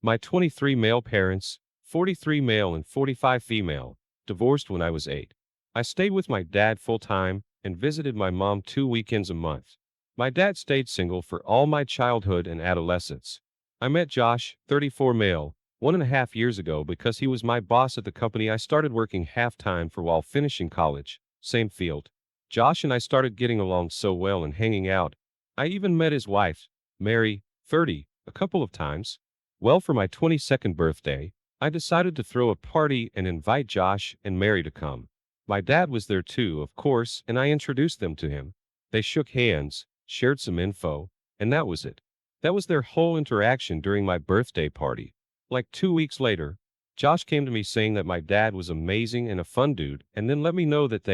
My 23 male parents, 43 male and 45 female, divorced when I was 8. I stayed with my dad full time and visited my mom 2 weekends a month. My dad stayed single for all my childhood and adolescence. I met Josh, 34 male, 1.5 years ago because he was my boss at the company I started working half-time for while finishing college, same field. Josh and I started getting along so well and hanging out. I even met his wife, Mary, 30, a couple of times. Well, for my 22nd birthday, I decided to throw a party and invite Josh and Mary to come. My dad was there too, of course, and I introduced them to him. They shook hands, shared some info, and that was it. That was their whole interaction during my birthday party. Like 2 weeks later, Josh came to me saying that my dad was amazing and a fun dude, and then let me know that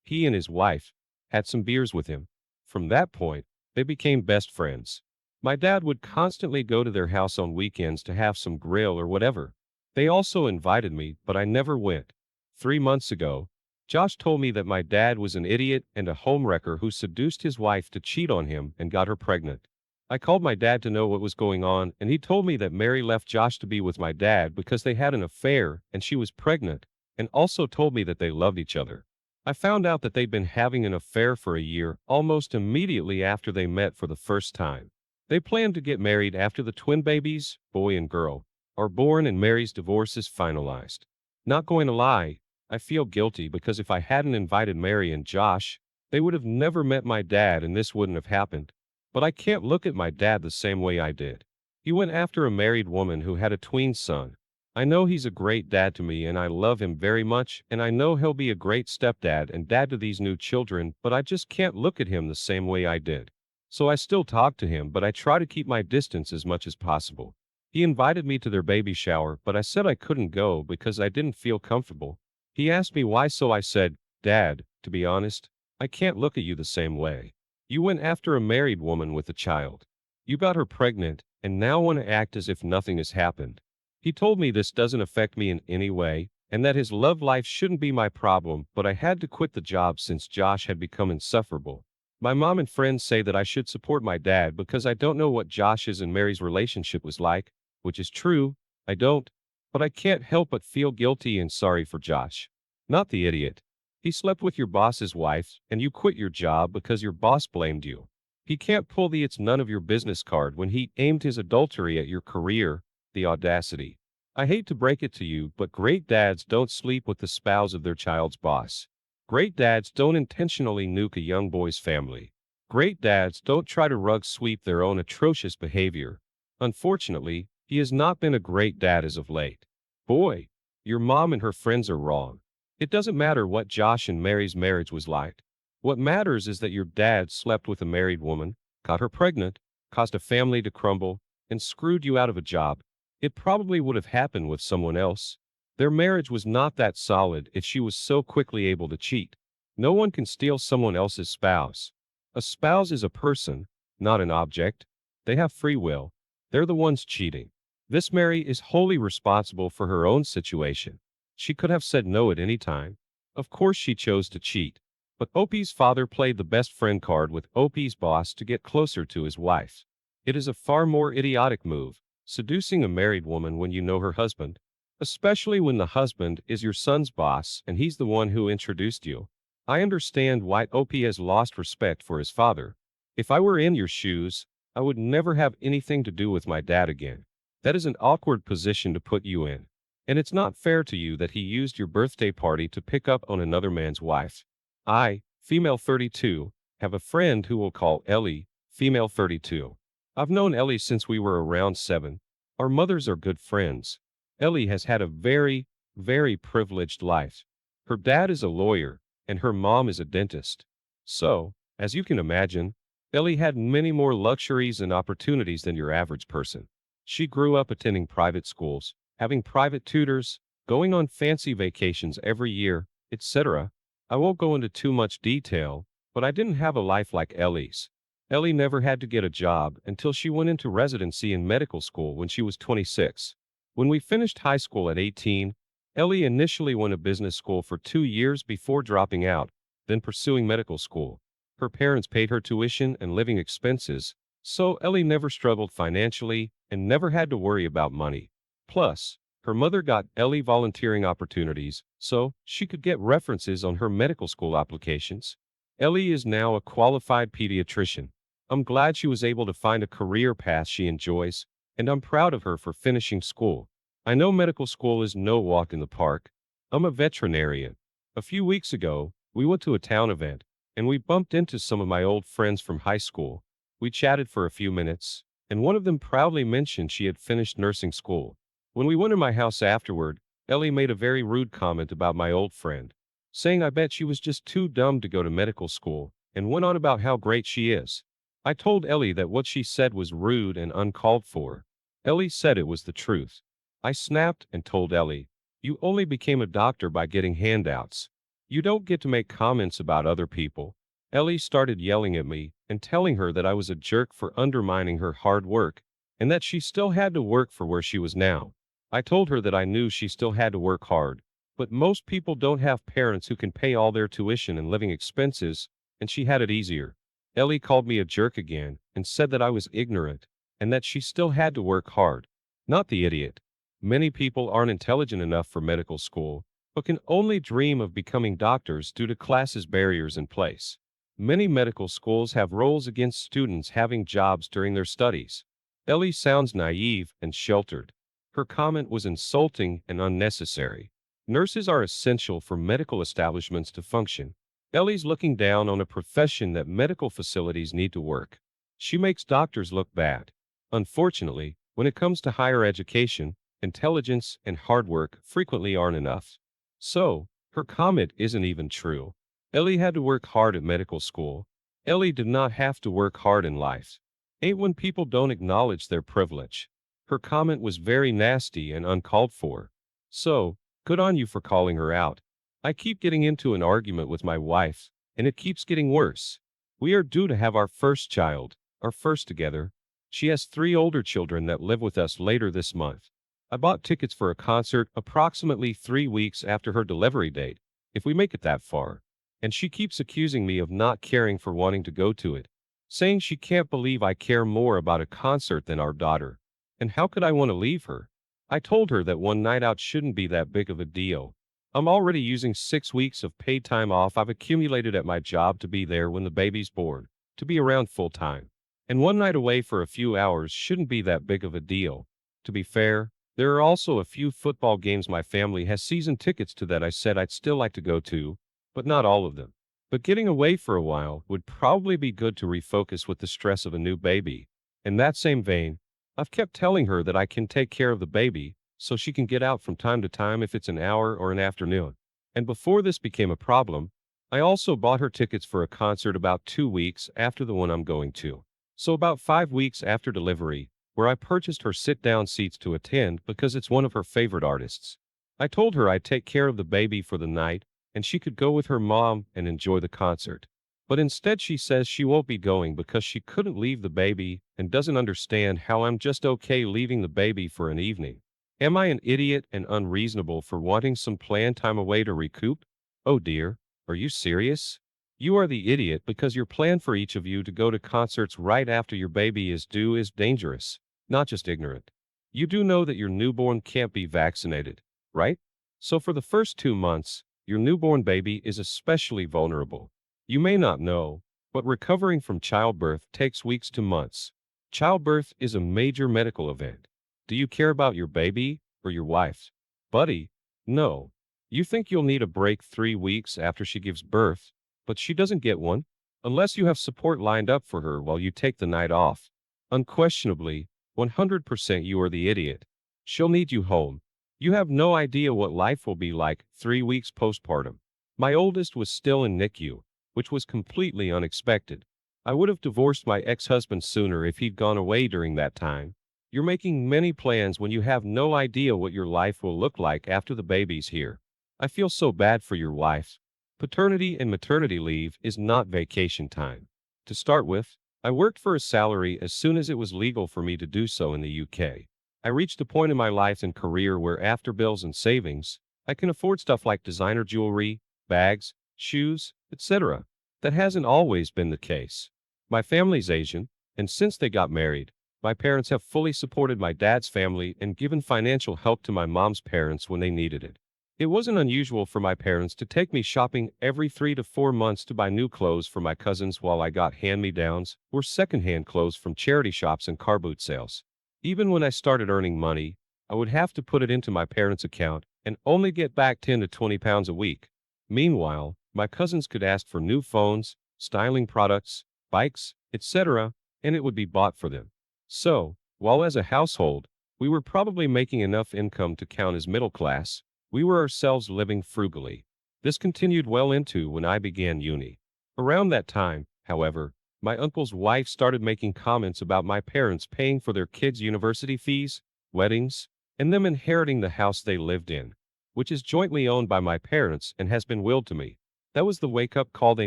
he and his wife, had some beers with him. From that point, they became best friends. My dad would constantly go to their house on weekends to have some grill or whatever. They also invited me, but I never went. 3 months ago, Josh told me that my dad was an idiot and a homewrecker who seduced his wife to cheat on him and got her pregnant. I called my dad to know what was going on, and he told me that Mary left Josh to be with my dad because they had an affair and she was pregnant, and also told me that they loved each other. I found out that they'd been having an affair for a year, almost immediately after they met for the first time. They planned to get married after the twin babies, boy and girl, are born and Mary's divorce is finalized. Not going to lie, I feel guilty because if I hadn't invited Mary and Josh, they would have never met my dad and this wouldn't have happened. But I can't look at my dad the same way I did. He went after a married woman who had a tween son. I know he's a great dad to me and I love him very much, and I know he'll be a great stepdad and dad to these new children, but I just can't look at him the same way I did. So I still talk to him, but I try to keep my distance as much as possible. He invited me to their baby shower, but I said I couldn't go because I didn't feel comfortable. He asked me why, so I said, "Dad, to be honest, I can't look at you the same way. You went after a married woman with a child. You got her pregnant, and now want to act as if nothing has happened." He told me this doesn't affect me in any way, and that his love life shouldn't be my problem, but I had to quit the job since Josh had become insufferable. My mom and friends say that I should support my dad because I don't know what Josh's and Mary's relationship was like, which is true, I don't, but I can't help but feel guilty and sorry for Josh. Not the idiot. He slept with your boss's wife, and you quit your job because your boss blamed you. He can't pull the "it's none of your business" card when he aimed his adultery at your career, the audacity. I hate to break it to you, but great dads don't sleep with the spouse of their child's boss. Great dads don't intentionally nuke a young boy's family. Great dads don't try to rug sweep their own atrocious behavior. Unfortunately, he has not been a great dad as of late. Boy, your mom and her friends are wrong. It doesn't matter what Josh and Mary's marriage was like. What matters is that your dad slept with a married woman, got her pregnant, caused a family to crumble, and screwed you out of a job. It probably would have happened with someone else. Their marriage was not that solid if she was so quickly able to cheat. No one can steal someone else's spouse. A spouse is a person, not an object. They have free will. They're the ones cheating. This Mary is wholly responsible for her own situation. She could have said no at any time. Of course she chose to cheat. But Opie's father played the best friend card with Opie's boss to get closer to his wife. It is a far more idiotic move, seducing a married woman when you know her husband. Especially when the husband is your son's boss and he's the one who introduced you. I understand why Opie has lost respect for his father. If I were in your shoes, I would never have anything to do with my dad again. That is an awkward position to put you in. And it's not fair to you that he used your birthday party to pick up on another man's wife. I, female 32, have a friend who we'll call Ellie, female 32. I've known Ellie since we were around 7. Our mothers are good friends. Ellie has had a very, very privileged life. Her dad is a lawyer, and her mom is a dentist. So, as you can imagine, Ellie had many more luxuries and opportunities than your average person. She grew up attending private schools, having private tutors, going on fancy vacations every year, etc. I won't go into too much detail, but I didn't have a life like Ellie's. Ellie never had to get a job until she went into residency in medical school when she was 26. When we finished high school at 18, Ellie initially went to business school for 2 years before dropping out, then pursuing medical school. Her parents paid her tuition and living expenses, so Ellie never struggled financially and never had to worry about money. Plus, her mother got Ellie volunteering opportunities so she could get references on her medical school applications. Ellie is now a qualified pediatrician. I'm glad she was able to find a career path she enjoys, and I'm proud of her for finishing school. I know medical school is no walk in the park. I'm a veterinarian. A few weeks ago, we went to a town event, and we bumped into some of my old friends from high school. We chatted for a few minutes, and one of them proudly mentioned she had finished nursing school. When we went to my house afterward, Ellie made a very rude comment about my old friend, saying I bet she was just too dumb to go to medical school, and went on about how great she is. I told Ellie that what she said was rude and uncalled for. Ellie said it was the truth. I snapped and told Ellie, you only became a doctor by getting handouts. You don't get to make comments about other people. Ellie started yelling at me and telling her that I was a jerk for undermining her hard work, and that she still had to work for where she was now. I told her that I knew she still had to work hard, but most people don't have parents who can pay all their tuition and living expenses, and she had it easier. Ellie called me a jerk again and said that I was ignorant and that she still had to work hard. Not the idiot. Many people aren't intelligent enough for medical school, but can only dream of becoming doctors due to classes barriers in place. Many medical schools have rules against students having jobs during their studies. Ellie sounds naive and sheltered. Her comment was insulting and unnecessary. Nurses are essential for medical establishments to function. Ellie's looking down on a profession that medical facilities need to work. She makes doctors look bad. Unfortunately, when it comes to higher education, intelligence and hard work frequently aren't enough. So, her comment isn't even true. Ellie had to work hard at medical school. Ellie did not have to work hard in life. Ain't when people don't acknowledge their privilege. Her comment was very nasty and uncalled for. So, good on you for calling her out. I keep getting into an argument with my wife, and it keeps getting worse. We are due to have our first child, our first together. She has 3 older children that live with us later this month. I bought tickets for a concert approximately 3 weeks after her delivery date, if we make it that far. And she keeps accusing me of not caring for wanting to go to it, saying she can't believe I care more about a concert than our daughter. And how could I want to leave her? I told her that one night out shouldn't be that big of a deal. I'm already using 6 weeks of paid time off I've accumulated at my job to be there when the baby's born, to be around full time. And one night away for a few hours shouldn't be that big of a deal. To be fair, there are also a few football games my family has season tickets to that I said I'd still like to go to, but not all of them. But getting away for a while would probably be good to refocus with the stress of a new baby. In that same vein, I've kept telling her that I can take care of the baby, so she can get out from time to time if it's an hour or an afternoon. And before this became a problem, I also bought her tickets for a concert about 2 weeks after the one I'm going to. So about 5 weeks after delivery, where I purchased her sit-down seats to attend because it's one of her favorite artists. I told her I'd take care of the baby for the night, and she could go with her mom and enjoy the concert. But instead she says she won't be going because she couldn't leave the baby and doesn't understand how I'm just okay leaving the baby for an evening. Am I an idiot and unreasonable for wanting some planned time away to recoup? Oh dear, are you serious? You are the idiot because your plan for each of you to go to concerts right after your baby is due is dangerous, not just ignorant. You do know that your newborn can't be vaccinated, right? So for the first 2 months, your newborn baby is especially vulnerable. You may not know, but recovering from childbirth takes weeks to months. Childbirth is a major medical event. Do you care about your baby or your wife? Buddy, no. You think you'll need a break 3 weeks after she gives birth, but she doesn't get one, unless you have support lined up for her while you take the night off. Unquestionably, 100% you are the idiot. She'll need you home. You have no idea what life will be like 3 weeks postpartum. My oldest was still in NICU, which was completely unexpected. I would have divorced my ex-husband sooner if he'd gone away during that time. You're making many plans when you have no idea what your life will look like after the baby's here. I feel so bad for your wife. Paternity and maternity leave is not vacation time. To start with, I worked for a salary as soon as it was legal for me to do so in the UK. I reached a point in my life and career where after bills and savings, I can afford stuff like designer jewelry, bags, shoes, etc. That hasn't always been the case. My family's Asian, and since they got married, My parents have fully supported my dad's family and given financial help to my mom's parents when they needed it. It wasn't unusual for my parents to take me shopping every 3 to 4 months to buy new clothes for my cousins while I got hand-me-downs or secondhand clothes from charity shops and car boot sales. Even when I started earning money, I would have to put it into my parents' account and only get back 10 to 20 pounds a week. Meanwhile, my cousins could ask for new phones, styling products, bikes, etc., and it would be bought for them. So, while as a household, we were probably making enough income to count as middle class, we were ourselves living frugally. This continued well into when I began uni. Around that time, however, my uncle's wife started making comments about my parents paying for their kids' university fees, weddings, and them inheriting the house they lived in, which is jointly owned by my parents and has been willed to me. That was the wake-up call they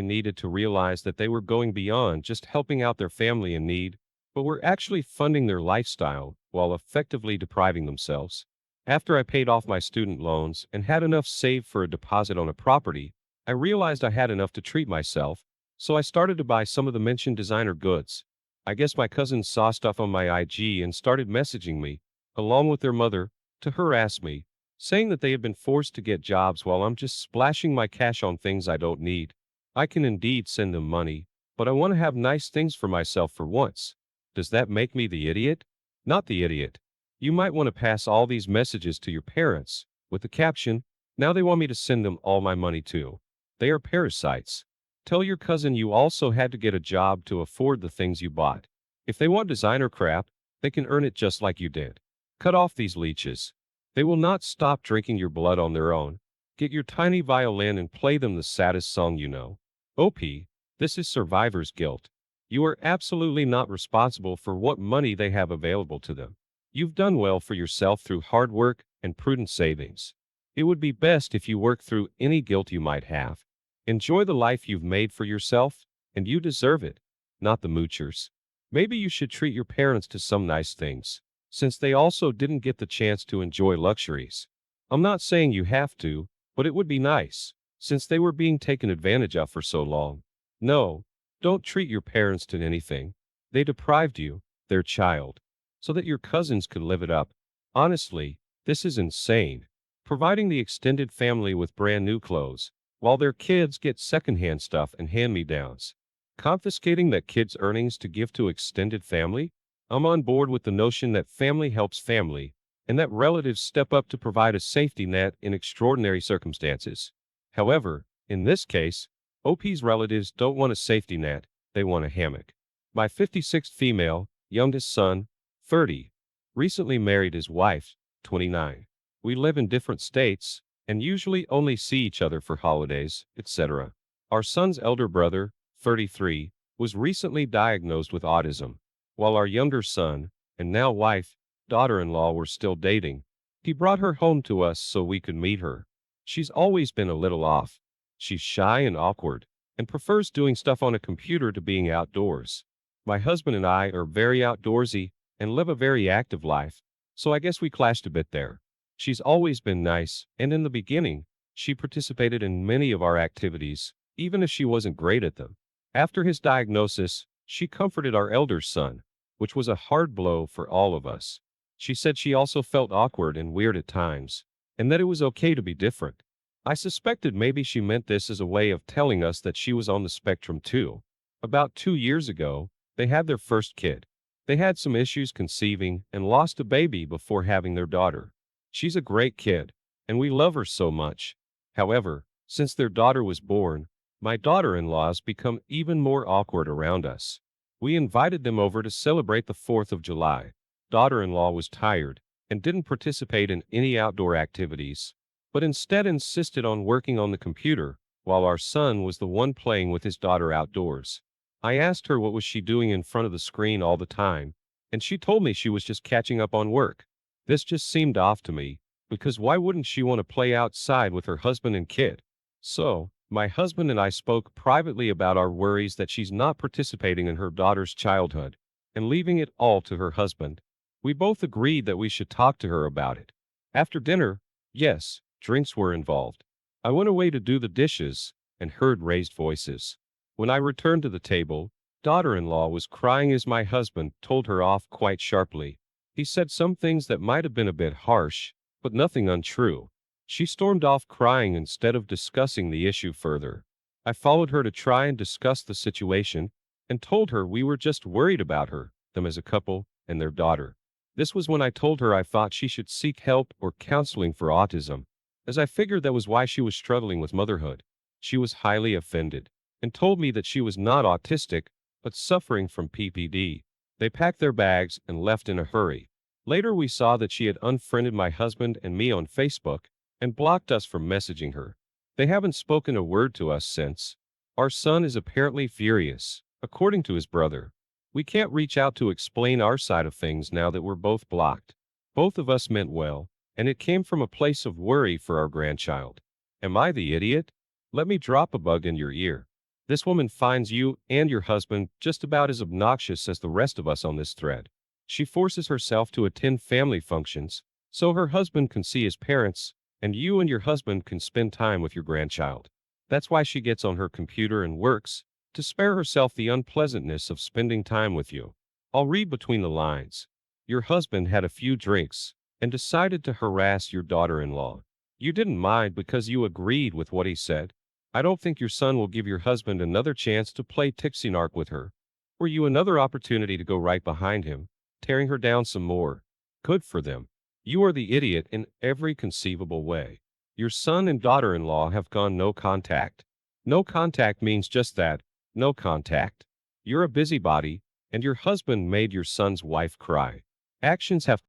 needed to realize that they were going beyond just helping out their family in need, but were actually funding their lifestyle while effectively depriving themselves. After I paid off my student loans and had enough saved for a deposit on a property, I realized I had enough to treat myself, so I started to buy some of the mentioned designer goods. I guess my cousins saw stuff on my IG and started messaging me, along with their mother, to harass me, saying that they had been forced to get jobs while I'm just splashing my cash on things I don't need. I can indeed send them money, but I want to have nice things for myself for once. Does that make me the idiot? Not the idiot. You might want to pass all these messages to your parents, with the caption, "Now they want me to send them all my money too." They are parasites. Tell your cousin you also had to get a job to afford the things you bought. If they want designer crap, they can earn it just like you did. Cut off these leeches. They will not stop drinking your blood on their own. Get your tiny violin and play them the saddest song you know. OP, this is survivor's guilt. You are absolutely not responsible for what money they have available to them. You've done well for yourself through hard work and prudent savings. It would be best if you work through any guilt you might have. Enjoy the life you've made for yourself, and you deserve it, not the moochers. Maybe you should treat your parents to some nice things, since they also didn't get the chance to enjoy luxuries. I'm not saying you have to, but it would be nice, since they were being taken advantage of for so long. No, don't treat your parents to anything. They deprived you, their child, so that your cousins could live it up. Honestly, this is insane. Providing the extended family with brand new clothes, while their kids get secondhand stuff and hand-me-downs. Confiscating that kid's earnings to give to extended family? I'm on board with the notion that family helps family, and that relatives step up to provide a safety net in extraordinary circumstances. However, in this case, OP's relatives don't want a safety net, they want a hammock. My 56th female, youngest son, 30, recently married his wife, 29. We live in different states, and usually only see each other for holidays, etc. Our son's elder brother, 33, was recently diagnosed with autism. While our younger son, and now wife, daughter-in-law were still dating, he brought her home to us so we could meet her. She's always been a little off. She's shy and awkward, and prefers doing stuff on a computer to being outdoors. My husband and I are very outdoorsy and live a very active life, so I guess we clashed a bit there. She's always been nice, and in the beginning, she participated in many of our activities, even if she wasn't great at them. After his diagnosis, she comforted our elder son, which was a hard blow for all of us. She said she also felt awkward and weird at times, and that it was okay to be different. I suspected maybe she meant this as a way of telling us that she was on the spectrum too. About 2 years ago, they had their first kid. They had some issues conceiving and lost a baby before having their daughter. She's a great kid, and we love her so much. However, since their daughter was born, my daughter-in-laws become even more awkward around us. We invited them over to celebrate the 4th of July. Daughter-in-law was tired and didn't participate in any outdoor activities, but instead insisted on working on the computer, while our son was the one playing with his daughter outdoors. I asked her what was she doing in front of the screen all the time, and she told me she was just catching up on work. This just seemed off to me, because why wouldn't she want to play outside with her husband and kid? So, my husband and I spoke privately about our worries that she's not participating in her daughter's childhood, and leaving it all to her husband. We both agreed that we should talk to her about it. After dinner, yes, drinks were involved. I went away to do the dishes, and heard raised voices. When I returned to the table, daughter-in-law was crying as my husband told her off quite sharply. He said some things that might have been a bit harsh, but nothing untrue. She stormed off crying instead of discussing the issue further. I followed her to try and discuss the situation and told her we were just worried about her, them as a couple, and their daughter. This was when I told her I thought she should seek help or counseling for autism, as I figured that was why she was struggling with motherhood. She was highly offended and told me that she was not autistic, but suffering from PPD. They packed their bags and left in a hurry. Later, we saw that she had unfriended my husband and me on Facebook and blocked us from messaging her. They haven't spoken a word to us since. Our son is apparently furious, according to his brother. We can't reach out to explain our side of things now that we're both blocked. Both of us meant well, and it came from a place of worry for our grandchild. Am I the idiot? Let me drop a bug in your ear. This woman finds you and your husband just about as obnoxious as the rest of us on this thread. She forces herself to attend family functions so her husband can see his parents, and you and your husband can spend time with your grandchild. That's why she gets on her computer and works, to spare herself the unpleasantness of spending time with you. I'll read between the lines. Your husband had a few drinks and decided to harass your daughter-in-law. You didn't mind because you agreed with what he said. I don't think your son will give your husband another chance to play Tixie-narc with her, or you another opportunity to go right behind him, tearing her down some more. Good for them. You are the idiot in every conceivable way. Your son and daughter-in-law have gone no contact. No contact means just that, no contact. You're a busybody, and your husband made your son's wife cry. Actions have